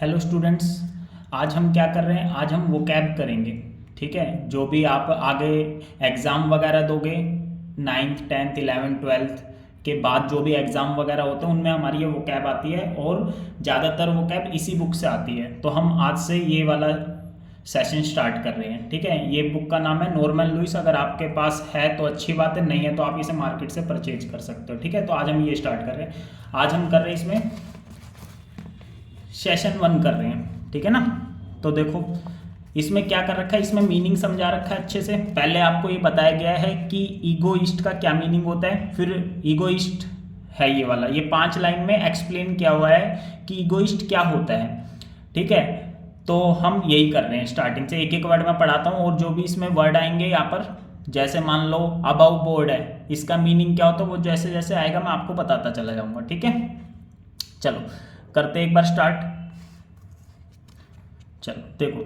Hello students. आज हम क्या कर रहे हैं? आज हम वोकैब करेंगे। ठीक है, जो भी आप आगे एग्ज़ाम वगैरह दोगे, 9th 10th 11th 12th के बाद जो भी एग्ज़ाम वगैरह होते हैं उनमें हमारी ये वोकैब आती है और ज़्यादातर वोकैब इसी बुक से आती है। तो हम आज से ये वाला सेशन स्टार्ट कर रहे हैं। ठीक है, ये बुक का नाम है नॉर्मन लुइस। अगर आपके पास है तो अच्छी बात है, नहीं है तो आप इसे मार्केट से परचेज कर सकते हो। ठीक है, तो आज हम ये स्टार्ट कर रहे हैं। आज हम कर रहे हैं इसमें सेशन 1 कर रहे हैं। ठीक है ना। तो देखो इसमें क्या कर रखा है, इसमें मीनिंग समझा रखा है अच्छे से। पहले आपको ये बताया गया है कि ईगोइस्ट का क्या मीनिंग होता है, फिर ईगोइस्ट है ये वाला, ये 5 लाइन में एक्सप्लेन किया हुआ है कि ईगोइस्ट क्या होता है। ठीक है, तो हम यही कर रहे हैं स्टार्टिंग से। एक एक वर्ड में पढ़ाता हूँ और जो भी इसमें वर्ड आएंगे यहाँ पर, जैसे मान लो अबव बोर्ड है, इसका मीनिंग क्या होता है वो जैसे जैसे आएगा मैं आपको बताता चला जाऊँगा। ठीक है, चलो करते एक बार स्टार्ट। चलो देखो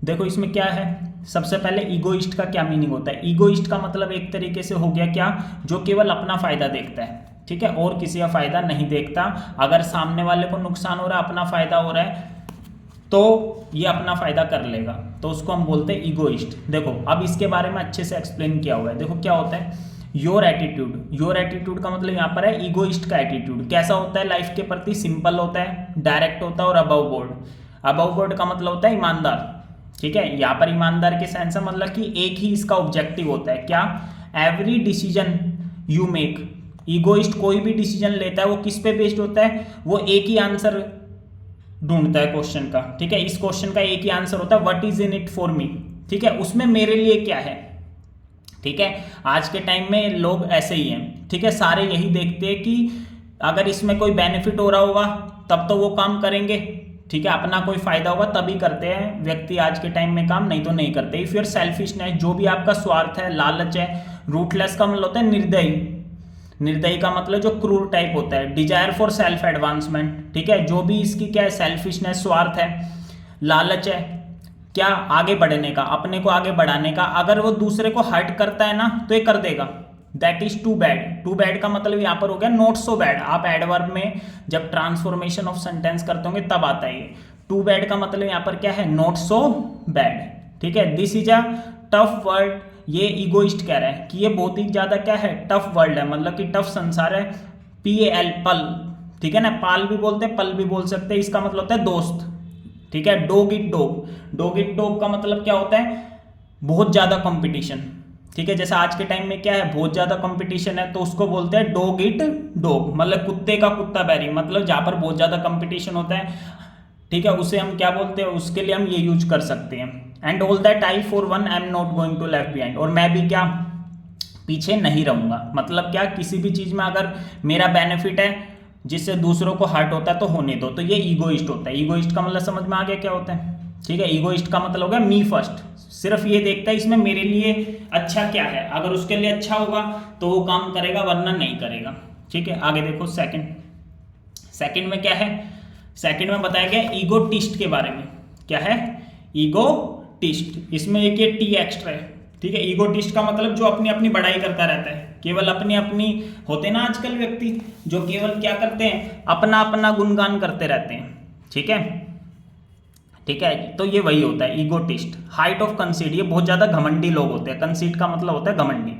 देखो इसमें क्या है। सबसे पहले ईगोइस्ट का क्या मीनिंग होता है। ईगोइस्ट का मतलब एक तरीके से हो गया क्या, जो केवल अपना फायदा देखता है। ठीक है, और किसी का फायदा नहीं देखता। अगर सामने वाले को नुकसान हो रहा है, अपना फायदा हो रहा है, तो ये अपना फायदा कर लेगा, तो उसको हम बोलते हैं ईगोइस्ट। देखो अब इसके बारे में अच्छे से एक्सप्लेन किया हुआ है। देखो क्या होता है योर एटीट्यूड। योर एटीट्यूड का मतलब यहाँ पर है ईगोइस्ट का एटीट्यूड कैसा होता है लाइफ के प्रति। सिंपल होता है, डायरेक्ट होता है और अबव बोर्ड। अबव बोर्ड का मतलब होता है ईमानदार। ठीक है, यहाँ पर ईमानदार के सेंस है मतलब कि एक ही इसका ऑब्जेक्टिव होता है क्या, every decision you make. Egoist कोई भी डिसीजन लेता है वो किस पे बेस्ड होता है, वो एक ही आंसर ढूंढता है क्वेश्चन का। ठीक है, इस क्वेश्चन का एक ही आंसर होता है, what is in it for me. ठीक है, उसमें मेरे लिए क्या है। ठीक है, आज के टाइम में लोग ऐसे ही हैं। ठीक है, सारे यही देखते हैं कि अगर इसमें कोई बेनिफिट हो रहा होगा तब तो वो काम करेंगे। ठीक है, अपना कोई फायदा होगा तभी करते हैं व्यक्ति आज के टाइम में काम, नहीं तो नहीं करते। इफ योर सेल्फिशनेस, जो भी आपका स्वार्थ है, लालच है। रूटलेस का मतलब होता है निर्दयी। निर्दयी का मतलब जो क्रूर टाइप होता है। Desire for self advancement. ठीक है, जो भी इसकी क्या है, सेल्फिशनेस, स्वार्थ है, लालच है, क्या आगे बढ़ने का, अपने को आगे बढ़ाने का। अगर वो दूसरे को हर्ट करता है ना तो ये कर देगा, that is too bad. Too bad का मतलब यहाँ पर हो गया नॉट सो बैड। आप एडवर्ब में जब ट्रांसफॉर्मेशन ऑफ सेंटेंस करते होंगे तब आता है ये। टू बैड का मतलब यहाँ पर क्या है, नॉट सो बैड। ठीक है, this is a tough word. ये ईगोइस्ट कह रहा है कि ये बहुत ही ज्यादा क्या है, टफ वर्ल्ड है, मतलब कि टफ संसार है। PAL पल। ठीक है ना, पाल भी बोलते हैं, पल भी बोल सकते हैं। इसका मतलब होता है दोस्त। ठीक है, dog it dog. Dog it dog का मतलब क्या होता है, बहुत ज्यादा कंपटीशन। ठीक है, जैसे आज के टाइम में क्या है, बहुत ज्यादा कंपटीशन है, तो उसको बोलते हैं डॉग इट डॉग, मतलब कुत्ते का कुत्ता बैरी, मतलब जहां पर बहुत ज्यादा कंपटीशन होता है। ठीक है, उसे हम क्या बोलते हैं, उसके लिए हम ये यूज कर सकते हैं। And all that I for one I am not going to left behind. और मैं भी क्या, पीछे नहीं रहूंगा। मतलब क्या, किसी भी चीज में अगर मेरा बेनिफिट है जिससे दूसरों को हर्ट होता है तो होने दो, तो ये ईगोइस्ट होता है। ईगोइस्ट का मतलब समझ में आ गया क्या होता है। ठीक है, ईगोइस्ट का मतलब हो गया मी फर्स्ट। सिर्फ ये देखता है इसमें मेरे लिए अच्छा क्या है, अगर उसके लिए अच्छा होगा तो वो काम करेगा, वरना नहीं करेगा। ठीक है, आगे देखो सेकंड। सेकंड में क्या है, सेकंड में बताया गया ईगोटिस्ट के बारे में। क्या है, ईगोटिस्ट। इसमें एक ये टी एक्स्ट्रा है। ठीक है, ईगोटिस्ट का मतलब जो अपनी अपनी बड़ाई करता रहता है, केवल अपनी अपनी। होते ना आजकल व्यक्ति जो केवल क्या करते हैं, अपना अपना गुणगान करते रहते हैं। ठीक है, ठीक है, तो ये वही होता है ईगोटिस्ट। हाइट ऑफ कंसीड, ये बहुत ज्यादा घमंडी लोग होते हैं। कंसीड का मतलब होता है घमंडी।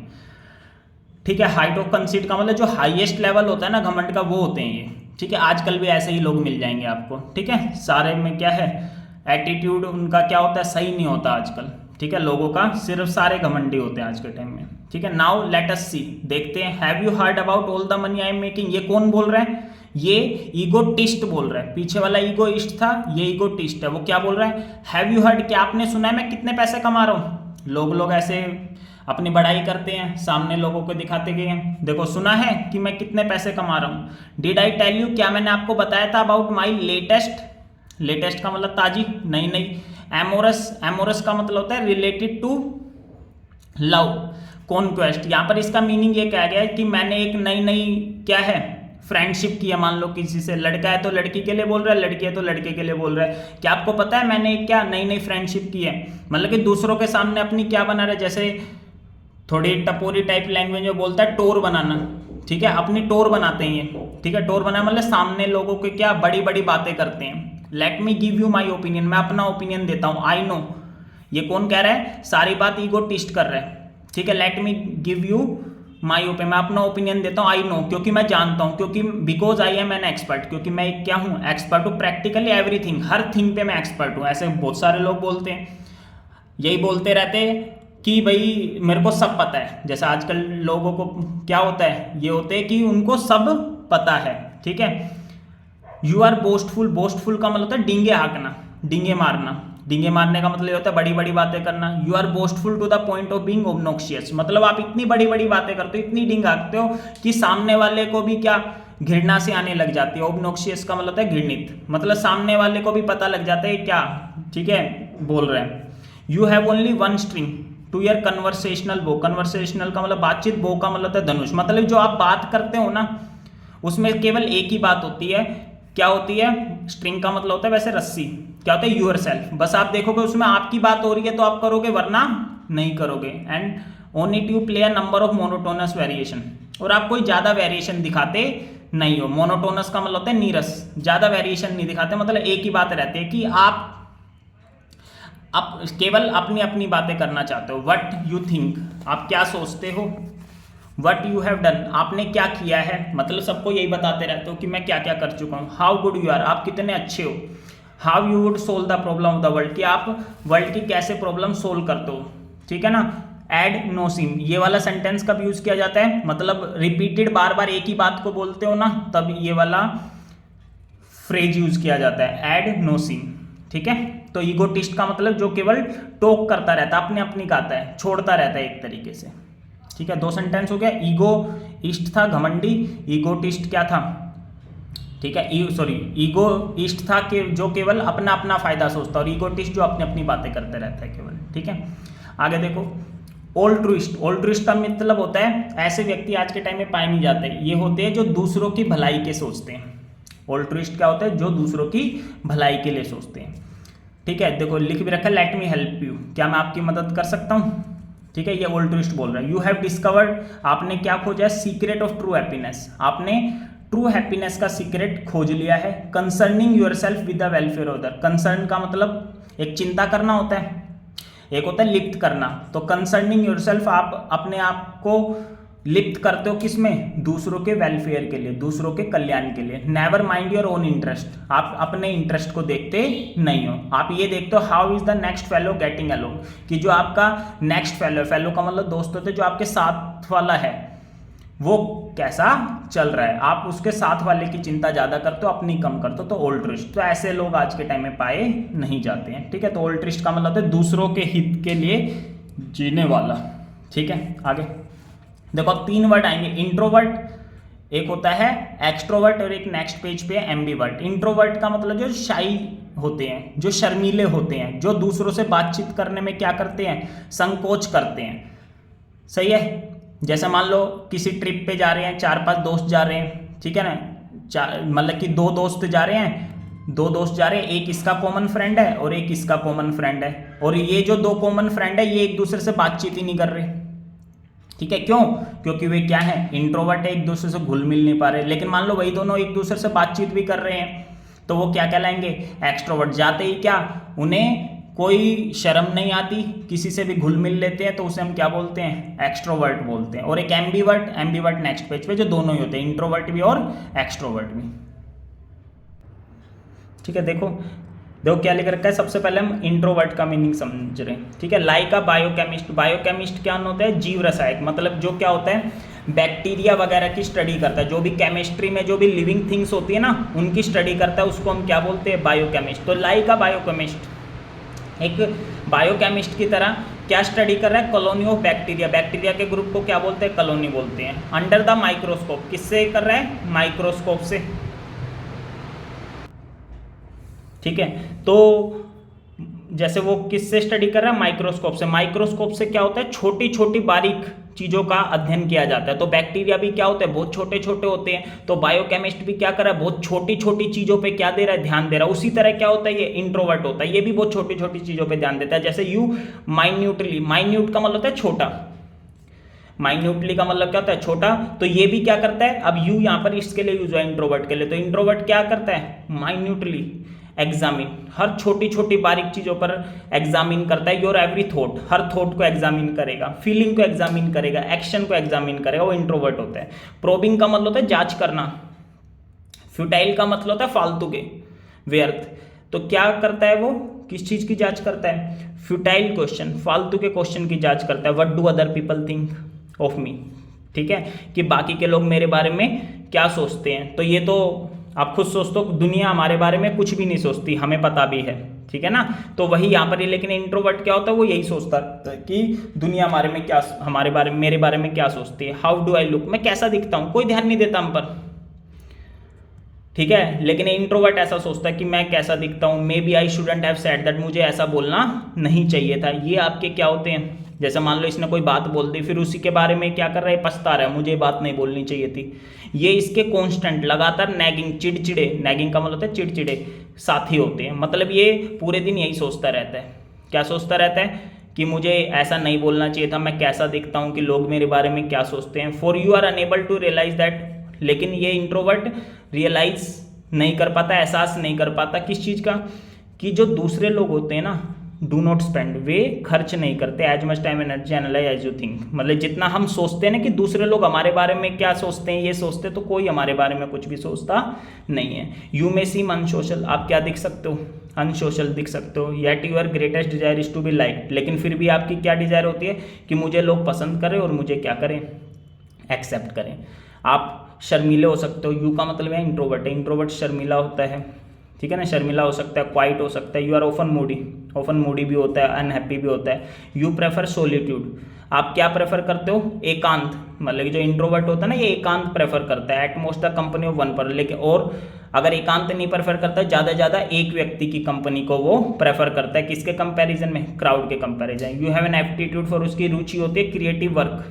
ठीक है, हाइट ऑफ कंसीड का मतलब जो हाईएस्ट लेवल होता है ना घमंड का, वो होते हैं ये। ठीक है, आजकल भी ऐसे ही लोग मिल जाएंगे आपको। ठीक है, सारे में क्या है, एटीट्यूड उनका क्या होता है, सही नहीं होता आजकल। ठीक है, लोगों का सिर्फ सारे घमंडी होते हैं आज के टाइम में। ठीक है, नाउ लेट अस सी, देखते हैं। Have you heard about all the money I am making. ये कौन बोल रहा है, ये ईगोटिस्ट बोल रहा है। पीछे वाला ईगोइस्ट था, ये ईगोटिस्ट है। वो क्या बोल रहा है, हैव यू हर्ड, क्या आपने सुना है मैं कितने पैसे कमा रहा हूँ। लोग ऐसे अपनी बड़ाई करते हैं, सामने लोगों को दिखाते गए हैं, देखो सुना है कि मैं कितने पैसे कमा रहा हूँ। डिड आई टेल यू, क्या मैंने आपको बताया था अबाउट माई लेटेस्ट। लेटेस्ट का मतलब ताजी, नई नई। एमोरस, एमोरस का मतलब होता है रिलेटेड टू लव, कॉन्क्वेस्ट। यहाँ पर इसका मीनिंग ये कहा गया है कि मैंने एक नई नई क्या है, फ्रेंडशिप की है। मान लो किसी से, लड़का है तो लड़की के लिए बोल रहा है, लड़की है तो लड़के के लिए बोल रहा है। क्या आपको पता है मैंने क्या नई नई फ्रेंडशिप की है, मतलब कि दूसरों के सामने अपनी क्या बना रहे, जैसे थोड़ी टपोरी टाइप लैंग्वेज में बोलता है टोर बनाना। ठीक है, अपनी टोर बनाते हैं ये। ठीक है, टोर बनाना मतलब सामने लोगों के क्या बड़ी बड़ी बातें करते हैं। Let me give you my opinion, मैं अपना ओपिनियन देता हूं, आई नो। ये कौन कह रहा है? सारी बात ईगोटिस्ट कर रहा है, ठीक है। Let me give you my opinion, मैं अपना ओपिनियन देता हूँ, आई नो, क्योंकि मैं जानता हूँ, क्योंकि because I am an expert, क्योंकि मैं क्या हूँ? एक्सपर्ट हूँ, प्रैक्टिकली एवरीथिंग, हर थिंग पे मैं एक्सपर्ट हूँ। ऐसे बहुत सारे लोग बोलते हैं, यही बोलते रहते हैं कि भाई मेरे को सब पता है। जैसे आजकल लोगों को क्या होता है, ये होते हैं कि उनको सब पता है, ठीक है। यू आर बोस्टफुल, बोस्टफुल का मतलब होता है डींगे हाँकना, डींगे मारना। डींगे मारने का मतलब ये होता है बड़ी बड़ी बातें करना। You are boastful to the point of being obnoxious, मतलब आप इतनी बड़ी बड़ी बातें करते हो, इतनी डींग हाँकते हो कि सामने वाले को भी क्या घृणा से आने लग जाती है। ऑब्नोक्शियस का मतलब होता है घृणित, मतलब सामने वाले को भी पता लग जाता है क्या, ठीक है, बोल रहे हैं। You have only one string to your conversational bow, conversational का मतलब बातचीत, बो का मतलब होता है धनुष, मतलब जो आप बात करते हो ना उसमें केवल एक ही बात होती है। क्या होती है? स्ट्रिंग का मतलब होता है वैसे रस्सी, क्या होता है? Yourself. बस आप देखोगे उसमें आपकी बात हो रही है तो आप करोगे, वरना नहीं करोगे। And only to play a number of monotonous variation, और आप कोई ज्यादा वेरिएशन दिखाते नहीं हो। मोनोटोनस का मतलब होता है नीरस, ज्यादा वेरिएशन नहीं दिखाते, मतलब एक ही बात रहती है कि आप केवल अपनी अपनी बातें करना चाहते हो। वट यू थिंक, आप क्या सोचते हो। वट यू हैव डन, आपने क्या किया है, मतलब सबको यही बताते रहते हो कि मैं क्या क्या कर चुका हूँ। हाउ गुड यू आर, आप कितने अच्छे हो। How you would solve the problem of the world, कि आप वर्ल्ड की कैसे प्रॉब्लम सोल्व करते हो, ठीक है ना। एड नो सीम, ये वाला सेंटेंस कब यूज किया जाता है, मतलब रिपीटेड बार बार एक ही बात को बोलते हो ना, तब ये वाला फ्रेज यूज किया जाता है, एड नो सीम, ठीक है। तो ईगोटिस्ट का मतलब जो केवल टॉक करता रहता है, अपने अपनी गाता है, छोड़ता रहता है एक तरीके से, ठीक है। दो सेंटेंस हो गया। ईगोइस्ट था घमंडी, ईगोटिस्ट क्या था, ठीक है, ईगोइस्ट था कि जो केवल अपना अपना फायदा सोचता, और ईगोटिस्ट जो अपनी अपनी बातें करते रहता है केवल, ठीक है। आगे देखो, ऑल्ट्रुइस्ट, ऑल्ट्रुइस्ट का मतलब होता है ऐसे व्यक्ति आज के टाइम में पाए नहीं जाते, ये होते हैं जो दूसरों की भलाई के सोचते हैं। ऑल्ट्रुइस्ट क्या होता है? जो दूसरों की भलाई के लिए सोचते हैं, ठीक है। देखो लिख भी रखा है, लेट मी हेल्प यू, क्या मैं आपकी मदद कर सकता हूँ, ठीक है, ये ऑल्ट्रुइस्ट बोल रहा है। यू हैव डिस्कवर्ड, आपने क्या खोजा है? सीक्रेट ऑफ ट्रू हैप्पीनेस, आपने ट्रू हैप्पीनेस का सीक्रेट खोज लिया है। Concerning yourself with the welfare of other, concern का मतलब एक चिंता करना होता है, एक होता है लिप्त करना। तो कंसर्निंग योर सेल्फ, आप अपने आप को लिप्त करते हो किसमें? दूसरों के वेलफेयर के लिए, दूसरों के कल्याण के लिए। Never mind your own interest, आप अपने इंटरेस्ट को देखते नहीं हो, आप ये देखते हो how is the next fellow getting along, कि जो आपका नेक्स्ट फेलो, फेलो का मतलब दोस्त होते, जो आपके साथ वाला है वो कैसा चल रहा है, आप उसके साथ वाले की चिंता ज्यादा करते हो, अपनी कम करते हो। तो ऑल्ट्रिस्ट, तो ऐसे लोग आज के टाइम में पाए नहीं जाते हैं, ठीक है। तो ऑल्ट्रिस्ट का मतलब है दूसरों के हित के लिए जीने वाला, ठीक है। आगे देखो अब 3 वर्ड आएंगे। इंट्रोवर्ट, एक होता है एक्सट्रोवर्ट, और एक नेक्स्ट पेज पे है एम्बीवर्ट। इंट्रोवर्ट का मतलब जो शाई होते हैं, जो शर्मीले होते हैं, जो दूसरों से बातचीत करने में क्या करते हैं? संकोच करते हैं, सही है। जैसे मान लो किसी ट्रिप पे जा रहे हैं, 4-5 दोस्त जा रहे हैं, ठीक है ना, मतलब कि 2 दोस्त जा रहे हैं, 2 दोस्त जा रहे हैं, एक इसका कॉमन फ्रेंड है और एक इसका कॉमन फ्रेंड है, और ये जो 2 कॉमन फ्रेंड है ये एक दूसरे से बातचीत ही नहीं कर रहे, ठीक है। क्यों? क्योंकि वे क्या है? इंट्रोवर्ट है, एक दूसरे से घुल मिल नहीं पा रहे। लेकिन मान लो वही दोनों एक दूसरे से बातचीत भी कर रहे हैं, तो वो क्या कहलाएंगे? एक्सट्रोवर्ट। जाते ही क्या उन्हें कोई शर्म नहीं आती, किसी से भी घुल मिल लेते हैं, तो उसे हम क्या बोलते हैं? एक्सट्रोवर्ट बोलते हैं। और एक एम्बीवर्ट, एम्बीवर्ट नेक्स्ट पेज पे, जो दोनों ही होते हैं, इंट्रोवर्ट भी और एक्सट्रोवर्ट भी, ठीक है। देखो क्या लिख रखा है, सबसे पहले हम इंट्रोवर्ट का मीनिंग समझ रहे हैं, ठीक है। लाइक अ बायोकेमिस्ट, बायोकेमिस्ट क्या होता है? जीव रसायक, मतलब जो क्या होता है? बैक्टीरिया वगैरह की स्टडी करता है, जो भी केमिस्ट्री में जो भी लिविंग थिंग्स होती है ना, उनकी स्टडी करता है, उसको हम क्या बोलते हैं? बायोकेमिस्ट। तो लाइक अ बायोकेमिस्ट, एक बायोकेमिस्ट की तरह क्या स्टडी कर रहा है? कॉलोनी ऑफ बैक्टीरिया, बैक्टीरिया के ग्रुप को क्या बोलते हैं? कॉलोनी बोलते हैं। अंडर द माइक्रोस्कोप, किससे कर रहा है? माइक्रोस्कोप से, ठीक है। तो जैसे वो किससे स्टडी कर रहा है? माइक्रोस्कोप से। माइक्रोस्कोप से क्या होता है? छोटी छोटी बारीक चीजों का अध्ययन किया जाता है। तो बैक्टीरिया भी क्या होते हैं? बहुत छोटे छोटे होते हैं। तो बायोकेमिस्ट भी क्या कर रहा है? बहुत छोटी छोटी चीजों पे क्या दे रहा है? ध्यान दे रहा है। उसी तरह क्या होता है? ये इंट्रोवर्ट होता है, ये भी बहुत छोटी छोटी चीजों पे ध्यान देता है। जैसे यू माइन्यूटली, माइन्यूट का मतलब होता है छोटा, माइन्यूटली का मतलब क्या होता है, छोटा। तो ये भी क्या करता है, अब यू यहाँ पर इसके लिए यूज हुआ इंट्रोवर्ट के लिए, तो इंट्रोवर्ट क्या करता है, माइन्यूटली एग्जामिन, हर छोटी छोटी बारीक चीजों पर एग्जामिन करता है। Your every thought, her thought को एग्जामिन करेगा, फीलिंग को एग्जामिन करेगा, एक्शन को एग्जामिन करेगा, वो इंट्रोवर्ट होता है। प्रोबिंग का मतलब होता है जांच करना, फ्यूटाइल का मतलब होता है फालतू के, व्यर्थ। तो क्या करता है वो, किस चीज की जांच करता है, फ्यूटाइल क्वेश्चन, फालतू के क्वेश्चन की जांच करता है। What do other people think of me, ठीक है, कि बाकी के लोग मेरे बारे में क्या सोचते हैं। तो ये तो आप खुद सोचते हो, दुनिया हमारे बारे में कुछ भी नहीं सोचती, हमें पता भी है, ठीक है ना। तो वही यहाँ पर, लेकिन इंट्रोवर्ट क्या होता है, वो यही सोचता है कि दुनिया हमारे में क्या, हमारे बारे में, मेरे बारे में क्या सोचती है। हाउ डू आई लुक, मैं कैसा दिखता हूँ, कोई ध्यान नहीं देता हम पर, ठीक है। लेकिन इंट्रोवर्ट ऐसा सोचता है कि मैं कैसा दिखता हूँ, maybe I shouldn't have said that, मुझे ऐसा बोलना नहीं चाहिए था। ये आपके क्या होते हैं, जैसे मान लो इसने कोई बात बोल दी, फिर उसी के बारे में क्या कर रहा है, पछता रहा है, मुझे बात नहीं बोलनी चाहिए थी। ये इसके कांस्टेंट लगातार नैगिंग, चिड़चिड़े, नैगिंग का मतलब होता है चिड़चिड़े साथी होते हैं। मतलब ये पूरे दिन यही सोचता रहता है, क्या सोचता रहता है, कि मुझे ऐसा नहीं बोलना चाहिए था, मैं कैसा दिखता हूँ, कि लोग मेरे बारे में क्या सोचते हैं। For you are unable to realise that, लेकिन ये इंट्रोवर्ट रियलाइज नहीं कर पाता, एहसास नहीं कर पाता किस चीज़ का, कि जो दूसरे लोग होते हैं ना, डू नॉट स्पेंड, वे खर्च नहीं करते as much time energy analyse as you think. मतलब जितना हम सोचते हैं ना कि दूसरे लोग हमारे बारे में क्या सोचते हैं, ये सोचते, तो कोई हमारे बारे में कुछ भी सोचता नहीं है। यू मे सीम अनसोशल, आप क्या दिख सकते हो, अनसोशल दिख सकते हो। Yet your greatest desire is to be like, लेकिन फिर भी आपकी क्या डिजायर होती है, कि मुझे लोग पसंद करें और मुझे क्या करें, एक्सेप्ट करें। आप शर्मीले हो सकते हो, यू का मतलब है इंट्रोवर्ट है, इंट्रोवर्ट शर्मीला होता है, ठीक है ना, शर्मिला हो सकता है, क्वाइट हो सकता है। यू आर ऑफन मूडी भी होता है, अनहैप्पी भी होता है। यू प्रेफर सोलिट्यूड, आप क्या प्रेफर करते हो, एकांत, मतलब जो इंट्रोवर्ट होता है ना, ये एकांत प्रेफर करता है, at most the company of one पर, लेकिन और अगर एकांत नहीं प्रेफर करता है, ज़्यादा से ज़्यादा एक व्यक्ति की कंपनी को वो प्रेफर करता है, किसके कंपैरिजन में, क्राउड के comparison. You have an aptitude for, उसकी रुचि होती है क्रिएटिव वर्क,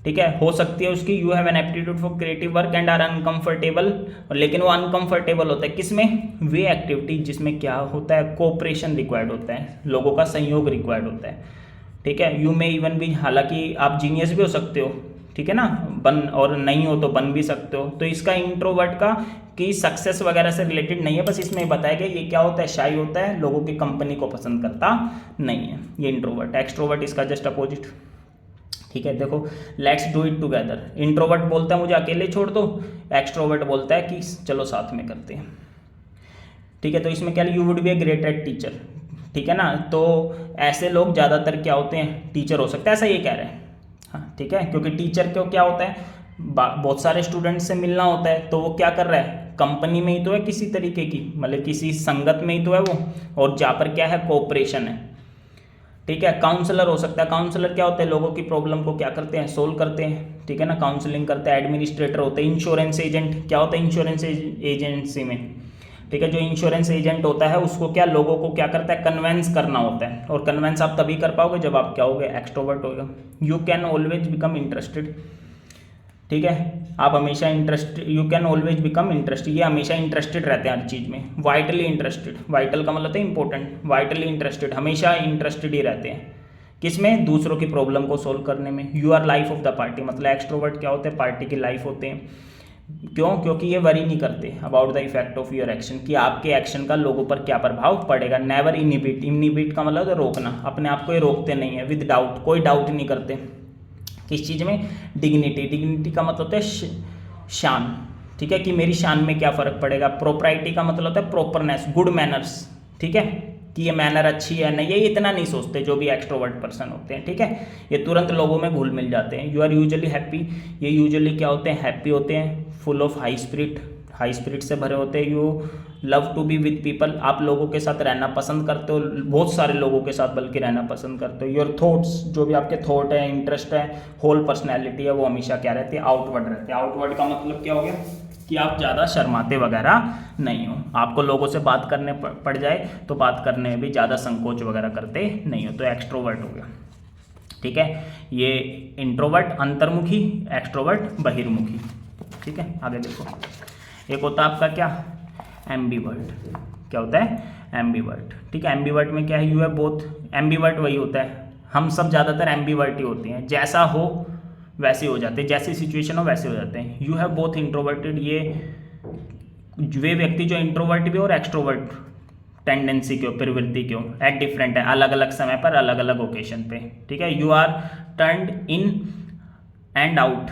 ठीक है, हो सकती है उसकी। You have an aptitude for creative work and are uncomfortable, लेकिन वो अनकंफर्टेबल होता है किसमें, वे एक्टिविटी जिसमें क्या होता है, कोऑपरेशन रिक्वायर्ड होता है, लोगों का सहयोग रिक्वायर्ड होता है, ठीक है। यू मे इवन भी, हालांकि आप जीनियस भी हो सकते हो, ठीक है ना, बन, और नहीं हो तो बन भी सकते हो। तो इसका इंट्रोवर्ट का कि सक्सेस वगैरह से रिलेटेड नहीं है, बस इसमें बताया गया ये क्या होता है, शाई होता है, लोगों की कंपनी को पसंद करता नहीं है, ये इंट्रोवर्ट। एक्सट्रोवर्ट इसका जस्ट अपोजिट, ठीक है। देखो, let's do it together, introvert बोलता है मुझे अकेले छोड़ दो, एक्सट्रोवर्ट बोलता है कि चलो साथ में करते हैं, ठीक है। तो इसमें क्या, you would be a great at teacher, ठीक है ना। तो ऐसे लोग ज़्यादातर क्या होते हैं, टीचर हो सकते हैं, ऐसा ये कह रहे हैं, हाँ ठीक है। क्योंकि टीचर को क्या होता है, बहुत सारे स्टूडेंट से मिलना होता है, तो वो क्या कर रहा है, कंपनी में ही तो है किसी तरीके की, मतलब किसी संगत में ही तो है वो, और जहाँ पर क्या है, कोऑपरेशन है, ठीक है। काउंसलर हो सकता है, काउंसलर क्या होते हैं, लोगों की प्रॉब्लम को क्या करते हैं, सोल्व करते हैं, ठीक है ना, काउंसलिंग करते हैं। एडमिनिस्ट्रेटर होते हैं। इंश्योरेंस एजेंट क्या होता है, इंश्योरेंस एजेंसी में, ठीक है, जो इंश्योरेंस एजेंट होता है उसको क्या, लोगों को क्या करता है, कन्वेंस करना होता है, और कन्वेंस आप तभी कर पाओगे जब आप क्या होगे, एक्सट्रोवर्ट होगा। You can always become interested, ठीक है, आप हमेशा interested, you can always become interested, ये हमेशा इंटरेस्टेड रहते हैं हर चीज़ में। वाइटली इंटरेस्टेड, वाइटल का मतलब है इंपॉर्टेंट, वाइटली इंटरेस्टेड, हमेशा इंटरेस्टेड ही रहते हैं, किसमें, दूसरों की प्रॉब्लम को सोल्व करने में। You our life of the party, मतलब एक्सट्रोवर्ट क्या होते हैं, पार्टी की लाइफ होते हैं। क्यों, क्योंकि ये वरी नहीं करते about the effect of your action, कि आपके एक्शन का लोगों पर क्या प्रभाव पड़ेगा। नेवर इनिबिट, इनिबिट का मतलब रोकना, अपने आप को ये रोकते नहीं है। विद डाउट, कोई डाउट नहीं करते, किस चीज़ में, डिग्निटी, डिग्निटी का मतलब होता है शान, ठीक है, कि मेरी शान में क्या फ़र्क पड़ेगा। प्रोप्राइटी का मतलब होता है प्रॉपरनेस, गुड मैनर्स, ठीक है, कि ये मैनर अच्छी है नहीं, ये इतना नहीं सोचते जो भी एक्सट्रोवर्ट पर्सन होते हैं, ठीक है, ये तुरंत लोगों में घुल मिल जाते हैं। यू आर यूजुअली हैप्पी, ये यूजुअली क्या होते हैं, हैप्पी होते हैं। Full of high spirit, high spirit से भरे होते हैं। You love to be with people, आप लोगों के साथ रहना पसंद करते हो, बहुत सारे लोगों के साथ बल्कि रहना पसंद करते हो। योर थॉट्स, जो भी आपके थॉट है, इंटरेस्ट है, होल पर्सनैलिटी है, वो हमेशा क्या रहती है, आउटवर्ड रहती है। आउटवर्ड का मतलब क्या हो गया, कि आप ज़्यादा शर्माते वगैरह नहीं हो, आपको लोगों से बात करने पड़ जाए तो बात करने में भी ज़्यादा संकोच वगैरह करते नहीं हो, तो एक्सट्रोवर्ट हो गया, ठीक है। ये इंट्रोवर्ट अंतर्मुखी, एक्सट्रोवर्ट बहिर्मुखी, ठीक है। आगे देखो, एक होता है आपका क्या, एम्बीवर्ट, क्या होता है, एम्बीवर्ट, ठीक है। एम्बीवर्ट में क्या है, यू है बोथ, एम्बीवर्ट वही होता है, हम सब ज़्यादातर एम्बीवर्टी होते हैं, जैसा हो वैसे हो जाते हैं, जैसी सिचुएशन हो वैसे हो जाते हैं। यू हैव बोथ इंट्रोवर्टेड, ये वे व्यक्ति जो इंट्रोवर्ट भी और एक्सट्रोवर्ट टेंडेंसी क्यों, प्रवृत्ति क्यों, एट डिफरेंट है, अलग अलग समय पर अलग अलग ओकेशन पे, ठीक है। You are turned in and out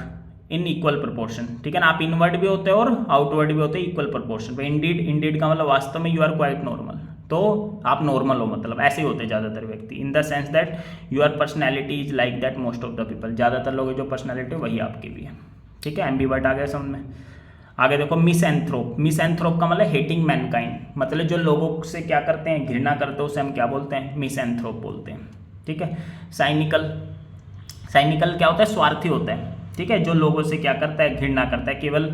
in equal proportion, ठीक है ना, आप इनवर्ड भी होते हैं और आउटवर्ड भी होते हैं इक्वल प्रोपोर्शन पे। इंडीड का मतलब वास्तव में, यू आर क्वाइट नॉर्मल, तो आप नॉर्मल हो, मतलब ऐसे ही होते हैं ज़्यादातर व्यक्ति। In the sense that your personality is like that most of the people, ज़्यादातर लोगों की जो पर्सनैलिटी है वही आपकी भी है, ठीक है। एम्बीवर्ट आ गया समझ में। आगे देखो मिसएंथ्रोप, मिसएंथ्रोप का मतलब हेटिंग मैनकाइंड, मतलब जो लोगों से क्या करते हैं, घृणा करते हैं, उसे हम क्या बोलते हैं, मिसएंथ्रोप बोलते हैं, ठीक है। साइनिकल, साइनिकल क्या होता है, स्वार्थी होता है, ठीक है, जो लोगों से क्या करता है, घृणा करता है, केवल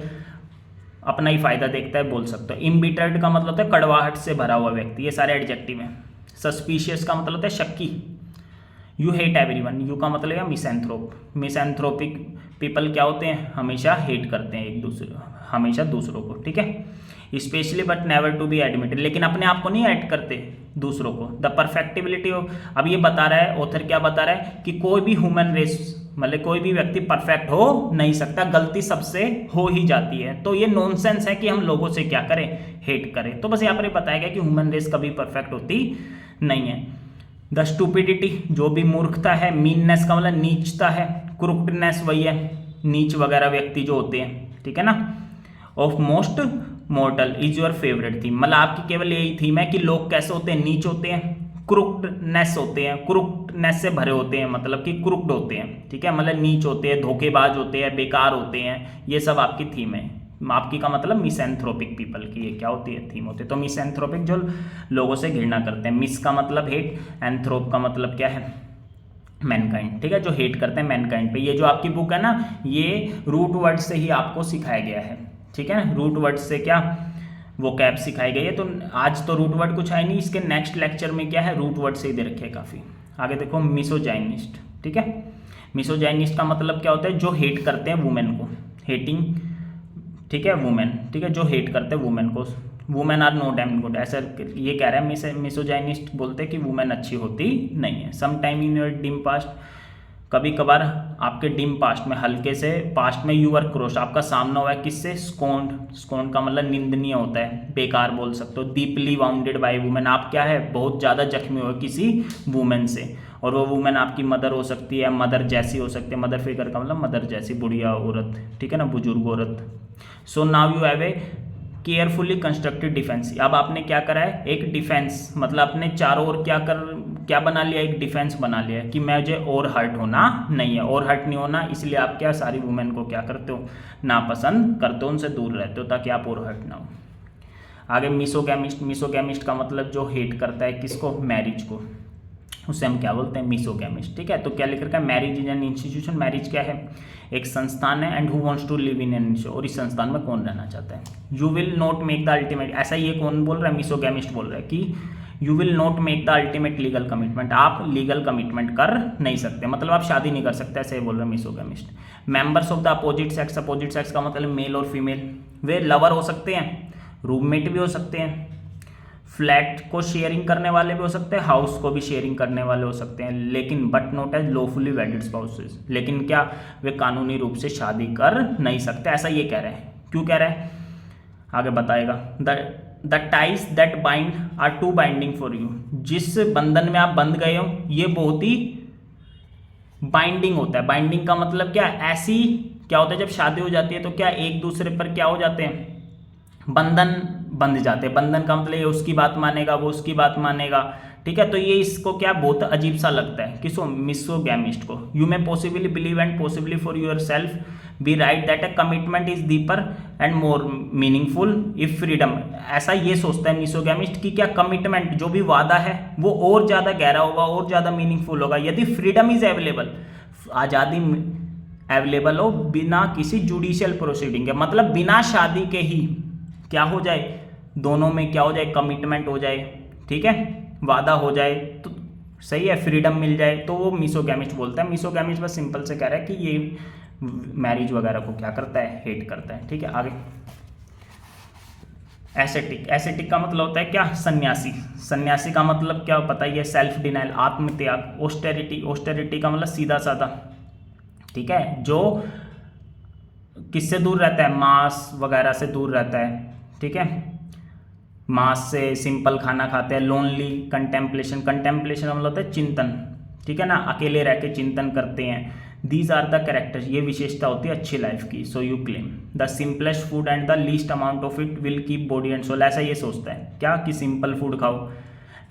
अपना ही फायदा देखता है, बोल सकते हो। इम्बिटर्ड का मतलब होता है कड़वाहट से भरा हुआ व्यक्ति, ये सारे एडजेक्टिव हैं। सस्पिशियस का मतलब होता है शक्की। यू हेट एवरीवन, यू का मतलब है मिसएंथ्रोप, मिसएंथ्रोपिक पीपल क्या होते हैं, हमेशा हेट करते हैं एक दूसरे, हमेशा दूसरों को, ठीक है। Specially but never to be admitted, लेकिन अपने आप को नहीं ऐड करते, दूसरों को। द परफेक्टिबिलिटी ऑफ, अब ये बता रहा है ऑथर, क्या बता रहा है कि कोई भी ह्यूमन रेस, मतलब कोई भी व्यक्ति परफेक्ट हो नहीं सकता, गलती सबसे हो ही जाती है। तो ये नॉनसेंस है कि हम लोगों से क्या करें, हेट करें। तो बस यहाँ पर बताया गया कि ह्यूमन रेस कभी परफेक्ट होती नहीं है। द स्टूपिडिटी, जो भी मूर्खता है। मीननेस का मतलब नीचता है। क्रुक्डनेस वही है, नीच वगैरह व्यक्ति जो होते हैं, ठीक है ना। Of most मॉर्टल is your favourite theme, मतलब आपकी केवल यही थीम है कि लोग कैसे होते हैं, नीच होते हैं, क्रुक्डनेस होते हैं, क्रुक्डनेस से भरे होते हैं, मतलब कि क्रुक्ड होते हैं, ठीक है, मतलब नीच होते हैं, धोखेबाज होते हैं, बेकार होते हैं, ये सब आपकी थीम है। आपकी का मतलब मिसएंथ्रोपिक पीपल की ये क्या होती है, थीम होती है। तो मिसएंथ्रोपिक जो लोगों से घृणा करते हैं, मिस का मतलब हेट, एंथ्रोप का मतलब क्या है, मैनकाइंड, ठीक है, जो हेट करते हैं मैनकाइंड पे। ये जो आपकी बुक है ना, ये रूट वर्ड से ही आपको सिखाया गया है, ठीक है ना, रूट वर्ड से क्या वो कैब सिखाई गई है। तो आज तो रूट वर्ड कुछ है नहीं, इसके नेक्स्ट लेक्चर में क्या है, रूट वर्ड से ही दे रखे हैं काफ़ी। आगे देखो मिसोजाइनिस्ट, ठीक है। मिसोजाइनिस्ट का मतलब क्या होता है, जो हेट करते हैं वुमेन को, हेटिंग, ठीक है, वुमेन, ठीक है, जो हेट करते हैं वुमेन को। Women are no damn good, ऐसा ये कह रहा है मिसोजाइनिस्ट, बोलते हैं कि वुमेन अच्छी होती नहीं है। Some time in your dim past, कभी कभार आपके डिम पास्ट में, हल्के से पास्ट में, यू आर क्रॉस्ड, आपका सामना हुआ है किससे, स्कोन्ड, स्कोन्ड का मतलब निंदनीय होता है, बेकार बोल सकते हो। डीपली वाउंडेड बाय वुमेन, आप क्या है, बहुत ज़्यादा जख्मी हुए किसी वुमेन से, और वो वुमेन आपकी मदर हो सकती है, मदर जैसी हो सकती है, मदर फिगर का मतलब मदर जैसी, बुढ़िया औरत, ठीक है ना, बुजुर्ग औरत। So now you have a carefully constructed defence, अब आपने क्या करा है, एक डिफेंस, मतलब अपने चारों ओर क्या बना लिया, एक डिफेंस बना लिया कि मुझे और हर्ट होना नहीं है, और हर्ट नहीं होना, इसलिए आप क्या सारी वुमेन को क्या करते हो, नापसंद करते हो, उनसे दूर रहते हो ताकि आप और हर्ट ना हो। आगे मिसोगैमिस्ट, मिसोगैमिस्ट का मतलब जो हेट करता है किसको, मैरिज को, उसे हम क्या बोलते हैं, मिसोगैमिस्ट, ठीक है। तो क्या लिख रखा है, marriage is an institution, marriage क्या है, एक संस्थान है, and who wants to live in an institution, और इस संस्थान में कौन रहना चाहता है। You will not make the ultimate, ऐसा ये कौन बोल रहा है, मिसोगैमिस्ट बोल रहा है कि you will not make the ultimate legal commitment, आप लीगल कमिटमेंट कर नहीं सकते, मतलब आप शादी नहीं कर सकते, ऐसे बोल रहे हैं misogamist. Members of the opposite sex, opposite sex का मतलब मेल और फीमेल, वे लवर हो सकते हैं, रूममेट भी हो सकते हैं, फ्लैट को शेयरिंग करने वाले भी हो सकते हैं, हाउस को भी शेयरिंग करने वाले हो सकते हैं, लेकिन but not as lawfully wedded spouses, लेकिन क्या वे कानूनी रूप से शादी कर नहीं सकते, ऐसा ये कह रहे हैं। क्यों कह रहे हैं, आगे बताएगा। The ties that bind are too binding for you, जिस बंधन में आप बंध गए हो ये बहुत ही बाइंडिंग होता है। बाइंडिंग का मतलब क्या, ऐसी क्या होता है, जब शादी हो जाती है तो क्या एक दूसरे पर क्या हो जाते हैं, बंधन बंध जाते हैं। बंधन का मतलब ये उसकी बात मानेगा, वो उसकी बात मानेगा, ठीक है। तो ये इसको क्या बहुत अजीब सा लगता है, किसको, मिसोगैमिस्ट को। You may possibly believe and possibly for yourself be right that a commitment is deeper and more meaningful if freedom, ऐसा ये सोचता है मिसोगैमिस्ट कि क्या कमिटमेंट जो भी वादा है वो और ज़्यादा गहरा होगा, और ज़्यादा मीनिंगफुल होगा यदि फ्रीडम इज अवेलेबल, आज़ादी अवेलेबल हो बिना किसी जुडिशियल प्रोसीडिंग के, मतलब बिना शादी के ही क्या हो जाए, दोनों में क्या हो जाए, कमिटमेंट हो जाए, ठीक है, वादा हो जाए, तो सही है, फ्रीडम मिल जाए, तो वो मिसोगैमिस्ट बोलता है। मिसोगैमिस्ट बस सिंपल से कह रहा है कि ये मैरिज वगैरह को क्या करता है, हेट करता है, ठीक है। आगे एसेटिक, एसेटिक का मतलब होता है क्या, सन्यासी। सन्यासी का मतलब क्या पता ही है, सेल्फ डिनाइल, आत्मत्याग। ऑस्टेरिटी, ऑस्टेरिटी का मतलब सीधा साधा, ठीक है, जो किससे दूर रहता है, मांस वगैरह से दूर रहता है, ठीक है, मांस से, सिंपल खाना खाते हैं। लोनली, कंटेम्पलेशन, कंटेम्पलेशन का मतलब होता है चिंतन, ठीक है ना, अकेले रह के चिंतन करते हैं। दीज आर द कैरेक्टर्स, ये विशेषता होती है अच्छी लाइफ की। So you claim the simplest food and the least amount of it will keep body and soul. ऐसा ये सोचता है क्या कि सिंपल फूड खाओ,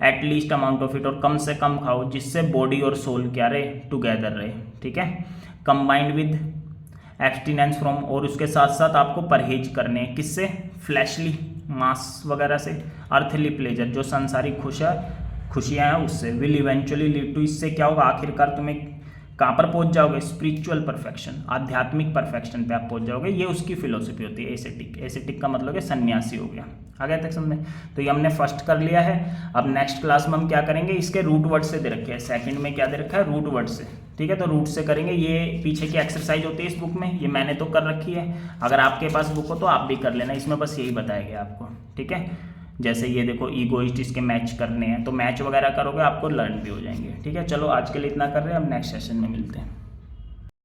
at least amount of it, और कम से कम खाओ जिससे बॉडी और सोल क्या रहे, टुगेदर रहे, ठीक है। कंबाइंड विद एब्सटिनेंस फ्रॉम, और उसके साथ साथ आपको परहेज करने हैं किससे, फ्लैशली, मांस वगैरह से। अर्थली प्लेजर, जो संसारिक खुशियाँ हैं उससे। विल इवेंचुअली लीड टू, इससे क्या होगा, आखिरकार तुम्हें कहाँ पर पहुंच जाओगे, स्पिरिचुअल परफेक्शन, आध्यात्मिक परफेक्शन पे आप पहुंच जाओगे। ये उसकी फिलोसफी होती है एसेटिक। एसेटिक का मतलब है सन्यासी हो गया। आ गया तक समझ। तो ये हमने फर्स्ट कर लिया है। अब नेक्स्ट क्लास में हम क्या करेंगे, इसके रूट वर्ड से दे रखे हैं, सेकंड में क्या दे रखा है, रूट वर्ड से, ठीक है। तो रूट से करेंगे, ये पीछे की एक्सरसाइज होती है इस बुक में, ये मैंने तो कर रखी है, अगर आपके पास बुक हो तो आप भी कर लेना, इसमें बस यही बताया गया आपको, ठीक है। जैसे ये देखो ईगोइस्ट, इसके मैच करने हैं, तो मैच वगैरह करोगे आपको लर्न भी हो जाएंगे, ठीक है। चलो आज के लिए इतना कर रहे हैं, हम नेक्स्ट सेशन में मिलते हैं।